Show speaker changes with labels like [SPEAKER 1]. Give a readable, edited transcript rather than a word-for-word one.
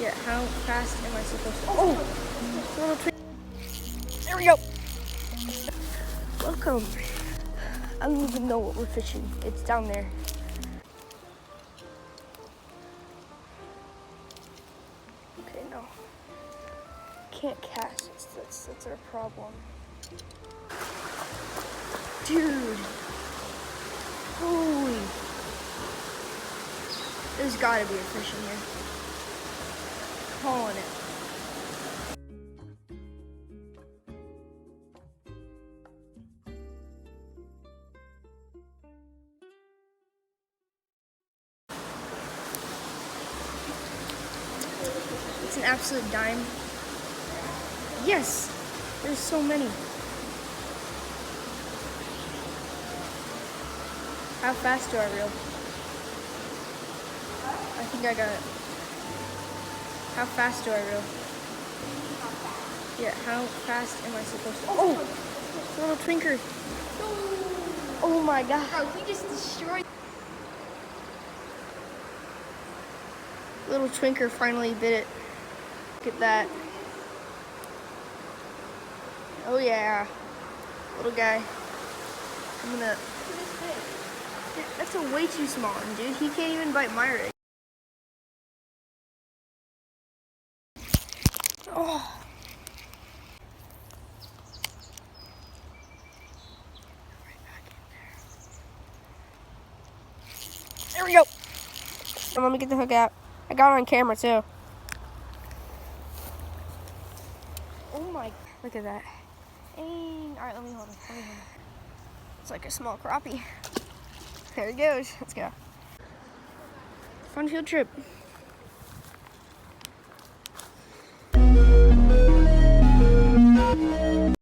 [SPEAKER 1] Yeah, how fast am I supposed to? Oh! Little twig. There we go! Welcome. I don't even know what we're fishing. It's down there. Okay, no. Can't cast. That's our problem. Dude. Holy. There's gotta be a fish in here. Calling it. It's an absolute dime. Yes! There's so many. How fast do I reel? I think I got it. How fast do I reel? Yeah, how fast am I supposed to? Oh! Little twinker. Oh my god.
[SPEAKER 2] Bro, he just destroyed.
[SPEAKER 1] Little twinker finally bit it. Look at that. Oh yeah. Little guy. I'm gonna... That's a way too small one, dude. He can't even bite my rig. Oh. Right back in there. There we go. Let me get the hook out. I got it on camera too. Oh my, look at that. Dang. All right, let me hold it. It's like a small crappie. There it goes. Let's go. Fun field trip.